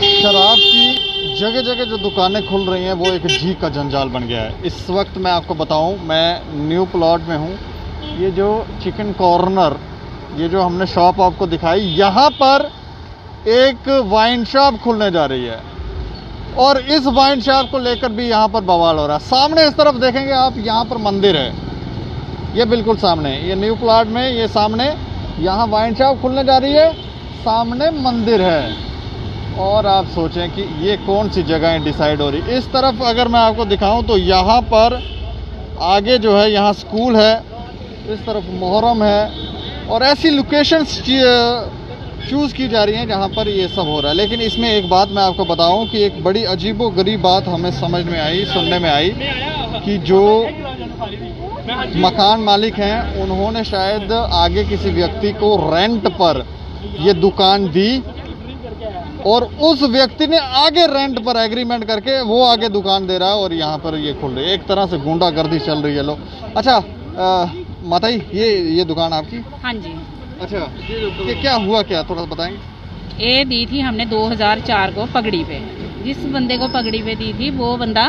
शराब की जगह जगह जो दुकानें खुल रही हैं वो एक झील का जंजाल बन गया है। इस वक्त मैं आपको बताऊं, मैं न्यू प्लॉट में हूं। ये जो चिकन कॉर्नर, ये जो हमने शॉप आपको दिखाई, यहाँ पर एक वाइन शॉप खुलने जा रही है और इस वाइन शॉप को लेकर भी यहाँ पर बवाल हो रहा है। सामने इस तरफ देखेंगे आप, यहाँ पर मंदिर है, ये बिल्कुल सामने, ये न्यू प्लॉट में, ये सामने यहाँ वाइन शॉप खुलने जा रही है, सामने मंदिर है। और आप सोचें कि ये कौन सी जगहें डिसाइड हो रही। इस तरफ अगर मैं आपको दिखाऊं तो यहाँ पर आगे जो है, यहाँ स्कूल है, इस तरफ मोहर्रम है और ऐसी लोकेशंस चूज़ की जा रही हैं जहाँ पर ये सब हो रहा है। लेकिन इसमें एक बात मैं आपको बताऊं कि एक बड़ी अजीबोगरीब बात हमें समझ में आई, सुनने में आई कि जो मकान मालिक हैं उन्होंने शायद आगे किसी व्यक्ति को रेंट पर ये दुकान दी और उस व्यक्ति ने आगे रेंट पर एग्रीमेंट करके वो आगे दुकान दे रहा है और यहाँ पर ये खुल रही है। एक तरह से गुंडागर्दी चल रही है लोग। अच्छा माता जी, ये दुकान आपकी? हाँ जी। अच्छा, ये क्या हुआ, क्या थोड़ा सा बताएंगे? ये दी थी हमने 2004 को पगड़ी पे। जिस बंदे को पगड़ी पे दी थी वो बंदा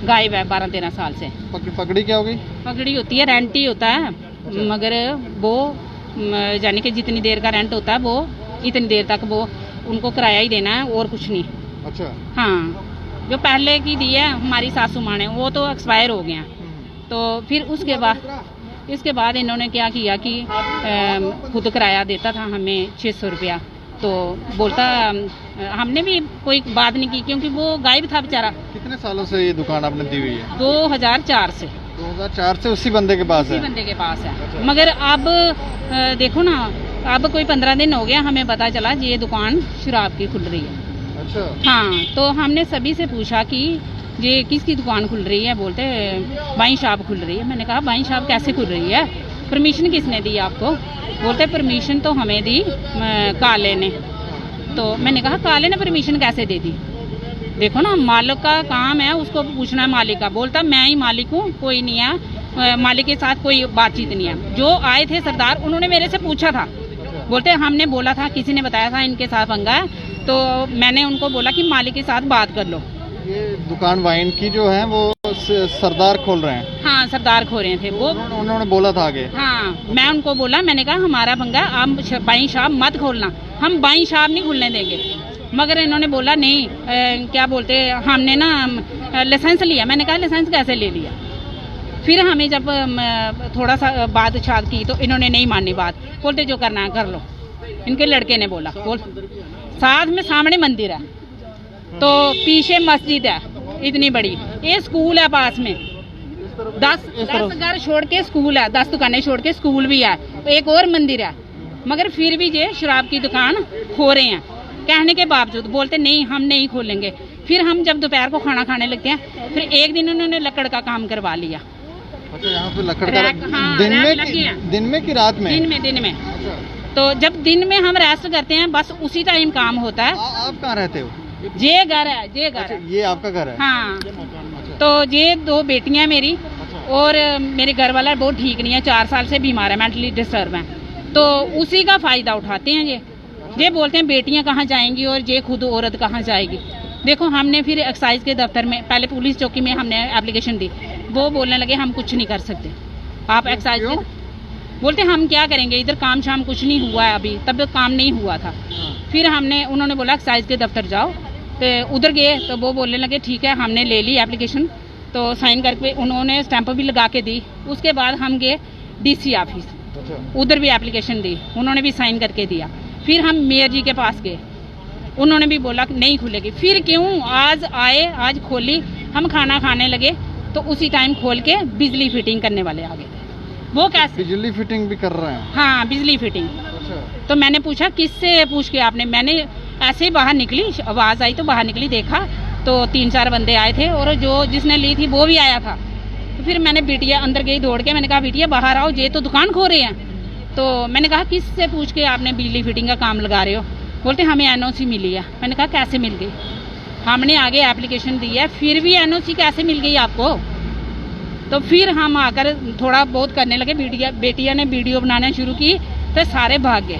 गायब है 12-13 साल से। पगड़ी क्या हो गई? पगड़ी होती है, रेंट ही होता है। अच्छा। मगर वो यानी कि जितनी देर का रेंट होता है वो इतनी देर तक वो उनको किराया ही देना है और कुछ नहीं। अच्छा। हाँ, जो पहले की दी है हमारी सासू माँ ने, वो तो एक्सपायर हो गया। तो फिर इसके बाद इन्होंने क्या किया कि खुद किराया देता था हमें 600 रुपया। तो बोलता, हमने भी कोई बात नहीं की क्योंकि वो गायब था बेचारा। कितने सालों से ये दुकान आपने दी हुई है? 2004 से। 2004 से उसी बंदे के पास है? उसी बंदे के पास है। मगर अब देखो ना, अब कोई 15 दिन हो गया हमें पता चला ये दुकान शराब की खुल रही है। अच्छा। हाँ, तो हमने सभी से पूछा कि ये किसकी दुकान खुल रही है? बोलते वाइन शॉप खुल रही है। मैंने कहा वाइन शॉप कैसे खुल रही है, परमिशन किसने दी आपको? बोलते परमिशन तो हमें दी काले ने। तो मैंने कहा काले ने परमिशन कैसे दे दी? देखो ना, मालिक का काम है, उसको पूछना है मालिक का। बोलता मैं ही मालिक हूँ, कोई नहीं है, मालिक के साथ कोई बातचीत नहीं है। जो आए थे सरदार, उन्होंने मेरे से पूछा था। बोलते हमने बोला था, किसी ने बताया था इनके साथ पंगा है, तो मैंने उनको बोला कि मालिक के साथ बात कर लो। ये दुकान वाइन की जो है वो सरदार खोल रहे हैं? हाँ, सरदार खो रहे थे वो। उन्होंने बोला था आगे? हाँ, मैं उनको बोला, मैंने कहा हमारा पंगा, आप वाइन शॉप मत खोलना, हम वाइन शॉप नहीं खुलने देंगे। मगर इन्होंने बोला नहीं, क्या बोलते, हमने ना लाइसेंस लिया। मैंने कहा लाइसेंस कैसे ले लिया? फिर हमें जब थोड़ा सा बात छात की तो इन्होंने नहीं मानी बात। बोलते जो करना है कर लो। इनके लड़के ने बोला, बोल साथ में सामने मंदिर है, तो पीछे मस्जिद है इतनी बड़ी, ये स्कूल है पास में, 10 घर छोड़ के स्कूल है, 10 दुकानें छोड़ के स्कूल भी है, एक और मंदिर है। मगर फिर भी ये शराब की दुकान खो रहे हैं कहने के बावजूद। बोलते नहीं हम नहीं खोलेंगे। फिर हम जब दोपहर को खाना खाने लगते हैं, फिर एक दिन उन्होंने लकड़ का काम करवा लिया। अच्छा, यहाँ पे लकड़ का? हाँ, दिन में कि रात में? दिन में। अच्छा। तो जब दिन में हम रेस्ट करते हैं, बस उसी टाइम काम होता है। आप कहाँ रहते हो? ये घर है, ये घर है। ये आपका घर है? हाँ। तो ये 2 बेटियां मेरी, और मेरे घर वाला बहुत ठीक नहीं है, 4 साल से बीमार है, मेंटली डिस्टर्ब है। तो उसी का फायदा उठाते हैं ये बोलते हैं बेटियां कहाँ जाएंगी और ये खुद औरत कहाँ जाएगी। देखो, हमने फिर एक्साइज के दफ्तर में, पहले पुलिस चौकी में हमने एप्लीकेशन दी। वो बोलने लगे हम कुछ नहीं कर सकते, आप एक्साइज के। बोलते हम क्या करेंगे, इधर काम शाम कुछ नहीं हुआ है अभी, तब काम नहीं हुआ था। फिर उन्होंने बोला एक्साइज के दफ्तर जाओ, तो उधर गए तो वो बोलने लगे ठीक है, हमने ले ली एप्लीकेशन, तो साइन करके उन्होंने स्टैंप भी लगा के दी। उसके बाद हम गए डीसी ऑफिस, उधर भी एप्लीकेशन दी, उन्होंने भी साइन करके दिया। फिर हम मेयर जी के पास गए, उन्होंने भी बोला नहीं खुलेगी। फिर क्यों आज आए, आज खोली, हम खाना खाने लगे तो उसी टाइम खोल के बिजली फिटिंग करने वाले आ गए। वो कैसे? बिजली फिटिंग भी कर रहे हैं? हाँ, बिजली फिटिंग। अच्छा। तो मैंने पूछा किससे पूछ के आपने? मैंने ऐसे ही बाहर निकली, आवाज़ आई तो बाहर निकली, देखा तो 3-4 बंदे आए थे और जो जिसने ली थी वो भी आया था। तो फिर मैंने बिटिया अंदर गई दौड़ के, मैंने कहा बिटिया बाहर आओ, ये तो दुकान खो रहे हैं। तो मैंने कहा किससे पूछ के आपने बिजली फिटिंग का काम लगा रहे हो? बोलते हमें एनओसी मिली है। मैंने कहा कैसे मिल गई? हमने आगे एप्लीकेशन दी है, फिर भी एनओसी कैसे मिल गई आपको? तो फिर हम आकर थोड़ा बहुत करने लगे। बेटिया ने वीडियो बनाना शुरू की, फिर सारे भाग गए।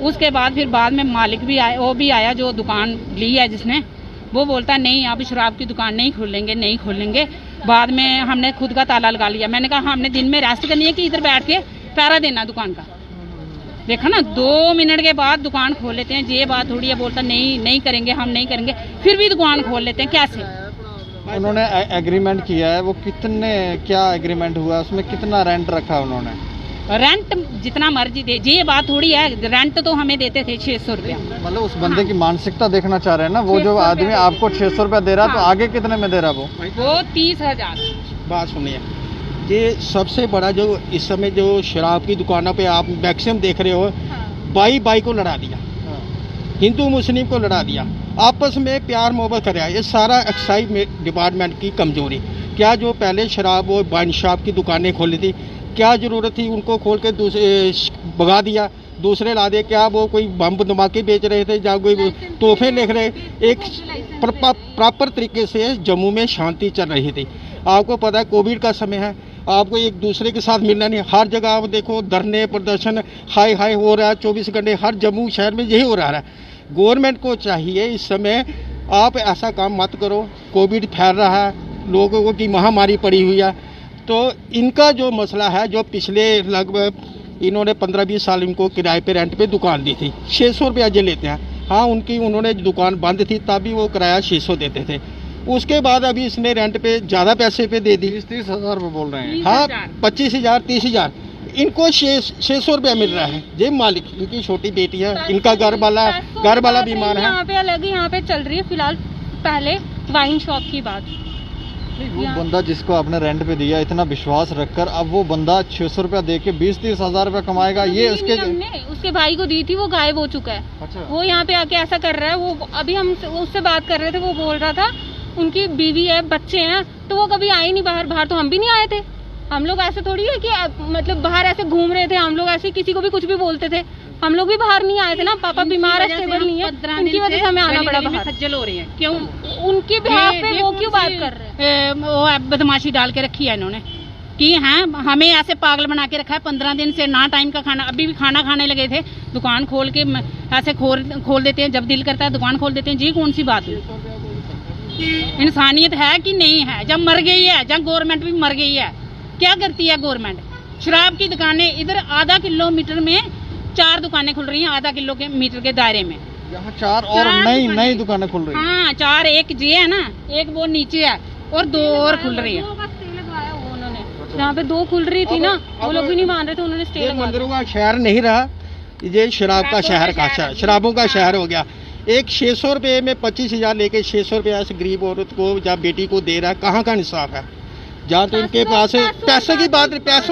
उसके बाद फिर बाद में मालिक भी आया, वो भी आया जो दुकान ली है जिसने, वो बोलता नहीं आप शराब की दुकान नहीं खोलेंगे। बाद में हमने खुद का ताला लगा लिया। मैंने कहा हमने दिन में रेस्ट करनी है कि इधर बैठ के पहरा देना दुकान का। देखा ना, 2 मिनट के बाद दुकान खोल लेते हैं। ये बात थोड़ी है, बोलता नहीं करेंगे, हम नहीं करेंगे, फिर भी दुकान खोल लेते हैं। कैसे? उन्होंने एग्रीमेंट किया है, वो क्या एग्रीमेंट हुआ, उसमें कितना रेंट रखा उन्होंने? रेंट जितना मर्जी दे, ये बात थोड़ी है। रेंट तो हमें देते थे 600 रुपया। मतलब उस बंदे की मानसिकता देखना चाह रहे हैं ना, वो जो आदमी आपको 600 रुपया दे रहा है, तो आगे कितने में दे रहा वो 30,000। बात सुनिए, ये सबसे बड़ा जो इस समय जो शराब की दुकानों पे आप मैक्सिमम देख रहे हो, भाई को लड़ा दिया, हिंदू मुस्लिम को लड़ा दिया, आपस में प्यार मोहब्बत कर रहा है। ये सारा एक्साइज डिपार्टमेंट की कमजोरी। क्या जो पहले शराब और वाइन शॉप की दुकानें खोली थी, क्या ज़रूरत थी उनको खोल के भगा दिया, दूसरे ला दे? क्या वो कोई बम धमाके बेच रहे थे या कोई तोहफे लिख रहे? एक प्रॉपर तरीके से जम्मू में शांति चल रही थी। आपको पता है कोविड का समय है, आपको एक दूसरे के साथ मिलना नहीं। हर जगह आप देखो धरने प्रदर्शन हाई हो रहा है, 24 घंटे हर जम्मू शहर में यही हो रहा है। गवर्नमेंट को चाहिए इस समय आप ऐसा काम मत करो। कोविड फैल रहा है, लोगों की महामारी पड़ी हुई है, तो इनका जो मसला है, जो पिछले लगभग इन्होंने 15-20 साल इनको किराए पे रेंट पे दुकान दी थी, 600 रुपया जो लेते हैं। हाँ, उन्होंने दुकान बंद थी तभी वो किराया 600 देते थे। उसके बाद अभी इसने रेंट पे ज़्यादा पैसे पे दे दी, 30 हज़ार रुपये बोल रहे हैं। हाँ, 25,000 30,000 इनको 600 रुपया मिल रहा है। ये मालिक, इनकी छोटी बेटी है, इनका घर वाला बीमार है। यहाँ पे अलग यहाँ पे चल रही है फिलहाल। पहले वाइन शॉप की बात, वो बंदा जिसको आपने रेंट पे दिया, इतना विश्वास रखकर, अब वो बंदा 600 रुपया दे के 20-30 हज़ार रुपया कमाएगा। ये उसके भाई को दी थी, वो गायब हो चुका है। अच्छा। वो यहाँ पे आके ऐसा कर रहा है। वो अभी हम उससे बात कर रहे थे, वो बोल रहा था उनकी बीवी है, बच्चे हैं, तो वो कभी आए नहीं बाहर तो हम भी नहीं आए थे। हम लोग ऐसे थोड़ी है कि मतलब बाहर ऐसे घूम रहे थे, हम लोग ऐसे किसी को भी कुछ भी बोलते थे। हम लोग भी बाहर नहीं आए थे ना, पापा बीमार है, स्टेबल नहीं है, उनकी वजह से हमें आना पड़ा बाहर। खज्जल हो रही है क्यों? उनके बिहाफ पे वो क्यों बात कर रहे हैं? वो बदमाशी डाल के रखी है इन्होंने कि हैं हमें ऐसे पागल बना के रखा है। 15 दिन से ना टाइम का खाना, अभी भी खाना खाने लगे थे। दुकान खोल के ऐसे खोल देते हैं, जब दिल करता है दुकान खोल देते हैं। जी कौन सी बात है? इंसानियत है कि नहीं है? जब मर गई है, जब गवर्नमेंट भी मर गई है, क्या करती है गवर्नमेंट? शराब की दुकानें इधर आधा किलोमीटर में 4 दुकानें खुल रही हैं, आधा किलो के मीटर के दायरे में। यहाँ 4 और नई दुकानें खुल रही हैं। हाँ 4, एक ये है ना, एक वो नीचे है और 2 और खुल रही है। यहाँ पे 2 खुल रही थी ना, वो लोग भी नहीं मान रहे थे, उन्होंने स्टे लगा। मंदिरों का शहर नहीं रहा, ये शराब का शहर शराबों का शहर हो गया। एक 600 रुपये में 25,000 लेके 600 रुपये ऐसे गरीब औरत को या बेटी को दे रहा है, कहाँ का इंसाफ है? जहाँ तो इनके पास पैसों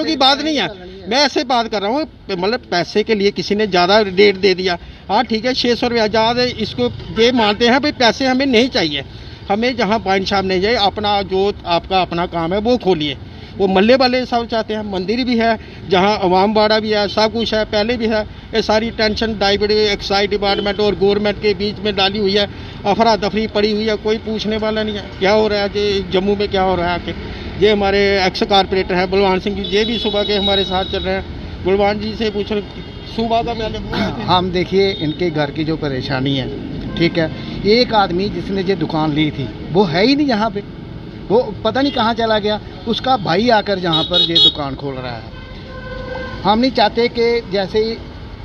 की बात नहीं है। मैं ऐसे बात कर रहा हूँ, मतलब पैसे के लिए किसी ने ज़्यादा रेट दे दिया। हाँ ठीक है, 600 रुपया ज़्यादा, इसको ये मानते हैं भाई पैसे हमें नहीं चाहिए। हमें जहाँ वाइन शॉप नहीं जाए, अपना जो आपका अपना काम है वो खोलिए। वो मल्ले वाले सब चाहते हैं, मंदिर भी है, जहाँ अवाम बाड़ा भी है, सब कुछ है, पहले भी है। ये सारी टेंशन डाइवर्सिटी एक्साइज डिपार्टमेंट और गवर्नमेंट के बीच में डाली हुई है, अफरा तफरी पड़ी हुई है, कोई पूछने वाला नहीं है। क्या हो रहा है कि जम्मू में क्या हो रहा है आके? ये हमारे एक्स कारपोरेटर हैं बलवान सिंह जी, ये भी सुबह के हमारे साथ चल रहे हैं। बलवान जी से पूछ रहे सुबह का मैंने हम देखिए इनके घर की जो परेशानी है, ठीक है, एक आदमी जिसने ये दुकान ली थी वो है ही नहीं यहाँ पे, वो पता नहीं कहाँ चला गया। उसका भाई आकर यहाँ पर ये दुकान खोल रहा है। हम नहीं चाहते कि जैसे ही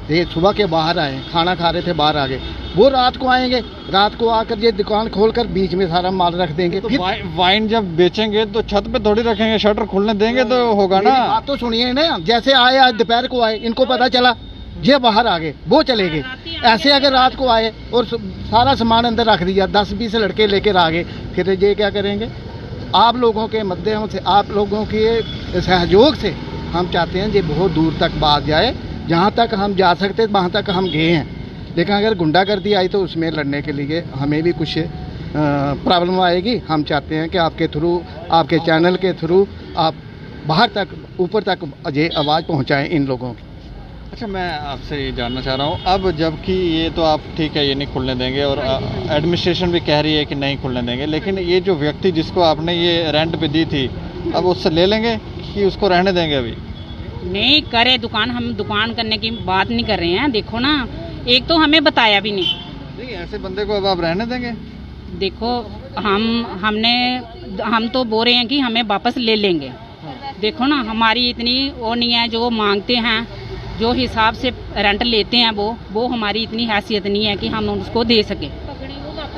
ये सुबह के बाहर आए, खाना खा रहे थे बाहर आ गए, वो रात को आएंगे, रात को आकर ये दुकान खोलकर बीच में सारा माल रख देंगे। तो फिर वाइन जब बेचेंगे तो छत पे थोड़ी रखेंगे, शटर खुलने देंगे तो होगा ना। बात तो सुनिए ना, जैसे आए आज दोपहर को आए, इनको पता चला ये बाहर आ गए, वो चले गए। ऐसे अगर रात को आए और सारा सामान अंदर रख दिया, 10-20 लड़के लेकर आ गए, फिर ये क्या करेंगे? आप लोगों के माध्यम से, आप लोगों के सहयोग से हम चाहते हैं ये बहुत दूर तक बात जाए। जहाँ तक हम जा सकते वहाँ तक हम गए हैं, लेकिन अगर गुंडागर्दी आई तो उसमें लड़ने के लिए हमें भी कुछ प्रॉब्लम आएगी। हम चाहते हैं कि आपके थ्रू, आपके चैनल के थ्रू आप बाहर तक, ऊपर तक ये आवाज़ पहुँचाएँ इन लोगों की। अच्छा, मैं आपसे ये जानना चाह रहा हूँ, अब जबकि ये तो आप ठीक है ये नहीं खुलने देंगे और एडमिनिस्ट्रेशन भी कह रही है कि नहीं खुलने देंगे, लेकिन ये जो व्यक्ति जिसको आपने ये रेंट पे दी थी, अब उससे ले लेंगे कि उसको रहने देंगे? अभी नहीं करे दुकान, हम दुकान करने की बात नहीं कर रहे हैं। देखो ना, एक तो हमें बताया भी नहीं। नहीं, ऐसे बंदे को अब आप रहने देंगे? देखो हम तो बोल रहे हैं कि हमें वापस ले लेंगे। देखो ना, हमारी इतनी वो नहीं है, जो मांगते हैं, जो हिसाब से रेंट लेते हैं वो हमारी इतनी हैसियत नहीं है कि हम उसको दे सके।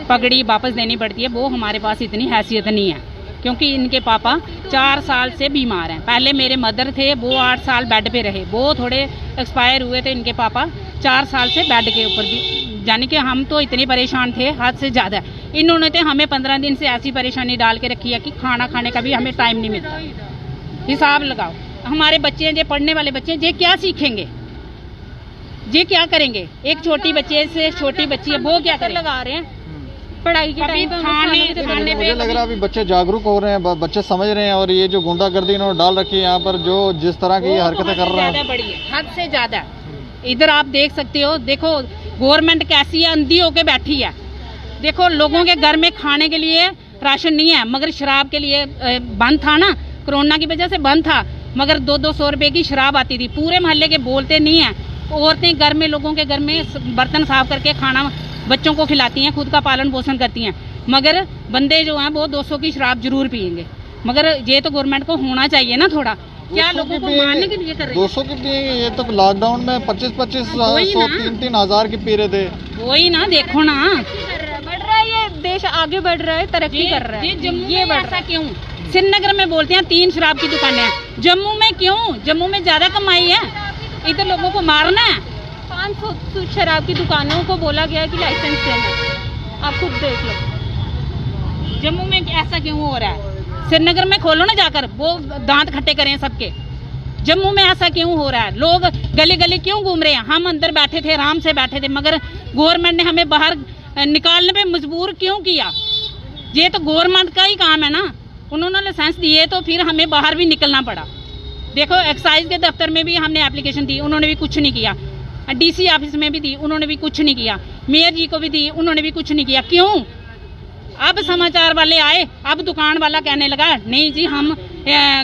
पगड़ी वापस देनी पड़ती है, वो हमारे पास इतनी हैसियत नहीं है, क्योंकि इनके पापा 4 साल से बीमार हैं। पहले मेरे मदर थे, वो 8 साल बेड पे रहे, वो थोड़े एक्सपायर हुए थे। इनके पापा 4 साल से बेड के ऊपर भी, यानी कि हम तो इतने परेशान थे हद से ज़्यादा। इन्होंने तो हमें 15 दिन से ऐसी परेशानी डाल के रखी है कि खाना खाने का भी हमें टाइम नहीं मिलता। हिसाब लगाओ, हमारे बच्चे हैं, जो पढ़ने वाले बच्चे हैं, ये क्या सीखेंगे, ये क्या करेंगे? एक छोटी बच्चे से छोटी बच्ची है, वो क्या करें? लगा रहे हैं पढ़ाई के टाइम पे, खाने मुझे लग रहा है अभी बच्चे जागरूक हो रहे हैं, बच्चे समझ रहे हैं, और ये जो गुंडागर्दी इन्होंने डाल रखी है यहाँ पर, जो जिस तरह की ये हरकतें कर रहे हैं, बड़ी है, हद से ज्यादा। इधर आप देख सकते हो, देखो गवर्नमेंट कैसी है, अंधी होके बैठी है। देखो लोगों के घर में खाने के लिए राशन नहीं है, मगर शराब के लिए बंद था ना, कोरोना की वजह से बंद था, मगर 200-200 रुपए की शराब आती थी। पूरे मोहल्ले के बोलते नहीं है, औरतें घर में, लोगों के घर में बर्तन साफ करके खाना बच्चों को खिलाती हैं, खुद का पालन पोषण करती हैं, मगर बंदे जो हैं वो 200 की शराब जरूर पियेंगे। मगर ये तो गवर्नमेंट को होना चाहिए ना थोड़ा, क्या लोगों को मारने के लिए कर रही है? 200 की पिएंगे? ये तो लॉकडाउन में 25-25 3-3 हजार की पी रहे थे। वही ना, देखो ना, बढ़ रहा है ये देश, आगे बढ़ रहा है, तरक्की कर रहा है। ये बढ़ रहा क्यों? श्रीनगर में बोलते हैं 3 शराब की दुकानें हैं, जम्मू में क्यों? जम्मू में ज्यादा कमाई है, इधर लोगों को मारना है। 500 शराब की दुकानों को बोला गया कि लाइसेंस देना, आप खुद देख लो। जम्मू में ऐसा क्यों हो रहा है? श्रीनगर में खोलो ना जाकर, वो दांत खट्टे करें सबके। जम्मू में ऐसा क्यों हो रहा है? लोग गली गली क्यों घूम रहे हैं? हम अंदर बैठे थे, आराम से बैठे थे, मगर गवर्नमेंट ने हमें बाहर निकालने पे मजबूर क्यों किया? ये तो गवर्नमेंट का ही काम है ना, उन्होंने लाइसेंस दिए तो फिर हमें बाहर भी निकलना पड़ा। देखो एक्साइज के दफ्तर में भी हमने एप्लीकेशन दी, उन्होंने भी कुछ नहीं किया। डीसी ऑफिस में भी दी, उन्होंने भी कुछ नहीं किया। मेयर जी को भी दी, उन्होंने भी कुछ नहीं किया। क्यों? अब समाचार वाले आए, अब दुकान वाला कहने लगा नहीं जी हम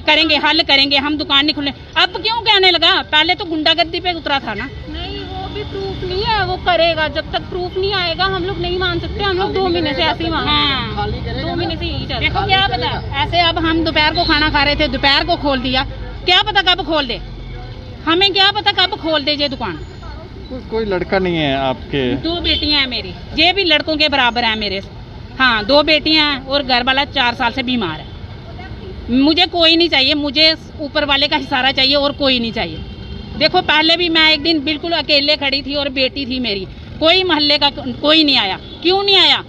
करेंगे, हल करेंगे, हम दुकान नहीं खुले। अब क्यों कहने लगा? पहले तो गुंडागर्दी पे उतरा था ना। नहीं, वो भी प्रूफ नहीं है, वो करेगा। जब तक प्रूफ नहीं आएगा हम लोग नहीं मान सकते। हम लोग 2 महीने से ऐसे ही मान, 2 महीने से यही चल रहा है। देखो क्या पता, ऐसे अब हम दोपहर को खाना खा रहे थे, दोपहर को खोल दिया, क्या पता कब खोल दे, हमें क्या पता कब खोल दे ये दुकान। कोई लड़का नहीं है आपके? 2 बेटियां हैं मेरी, ये भी लड़कों के बराबर हैं मेरे। हाँ, 2 बेटियां हैं और घर वाला 4 साल से बीमार है। मुझे कोई नहीं चाहिए, मुझे ऊपर वाले का इशारा चाहिए और कोई नहीं चाहिए। देखो पहले भी मैं एक दिन बिल्कुल अकेले खड़ी थी और बेटी थी मेरी, कोई मोहल्ले का कोई नहीं आया। क्यों नहीं आया?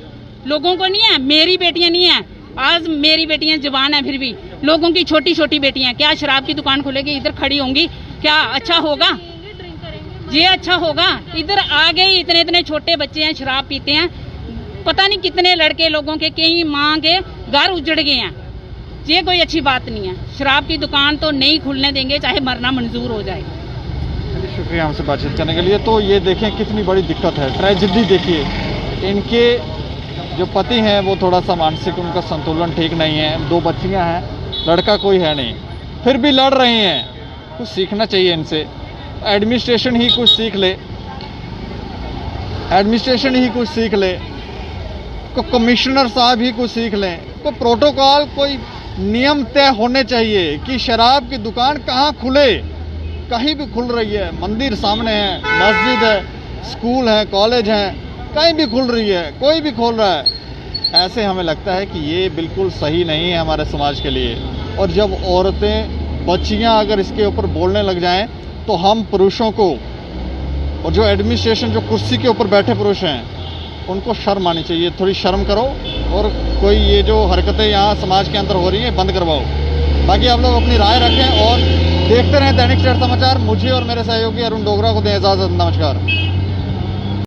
लोगों को नहीं है, मेरी बेटियां नहीं है। आज मेरी बेटियां जवान है, फिर भी लोगों की छोटी छोटी बेटियां क्या शराब की दुकान खोलेगी, इधर खड़ी होंगी? क्या अच्छा होगा? ये अच्छा होगा? इधर आ गए, इतने इतने छोटे बच्चे हैं, शराब पीते हैं, पता नहीं कितने लड़के लोगों के, कई माँ के घर उजड़ गए हैं। ये कोई अच्छी बात नहीं है। शराब की दुकान तो नहीं खुलने देंगे, चाहे मरना मंजूर हो जाए। शुक्रिया हमसे बातचीत करने के लिए। तो ये देखें कितनी बड़ी दिक्कत है, ट्रेजेडी देखिए। इनके जो पति हैं वो थोड़ा सा मानसिक, उनका संतुलन ठीक नहीं है, 2 बच्चियां हैं, लड़का कोई है नहीं, फिर भी लड़ रहे हैं। कुछ सीखना चाहिए इनसे, एडमिनिस्ट्रेशन ही कुछ सीख ले, एडमिनिस्ट्रेशन ही कुछ सीख ले, को कमिश्नर साहब ही कुछ सीख लें, कोई प्रोटोकॉल, कोई नियम तय होने चाहिए कि शराब की दुकान कहाँ खुले। कहीं भी खुल रही है, मंदिर सामने है, मस्जिद है, स्कूल है, कॉलेज है, कहीं भी खुल रही है, कोई भी खोल रहा है। ऐसे हमें लगता है कि ये बिल्कुल सही नहीं है हमारे समाज के लिए। और जब औरतें, बच्चियां अगर इसके ऊपर बोलने लग जाएं तो हम पुरुषों को, और जो एडमिनिस्ट्रेशन, जो कुर्सी के ऊपर बैठे पुरुष हैं, उनको शर्म आनी चाहिए। थोड़ी शर्म करो और कोई ये जो हरकतें यहाँ समाज के अंदर हो रही हैं बंद करवाओ। बाकी आप लोग अपनी राय रखें और देखते रहें दैनिक स्टेट समाचार। मुझे और मेरे सहयोगी अरुण डोगरा को दें इजाज़त। नमस्कार।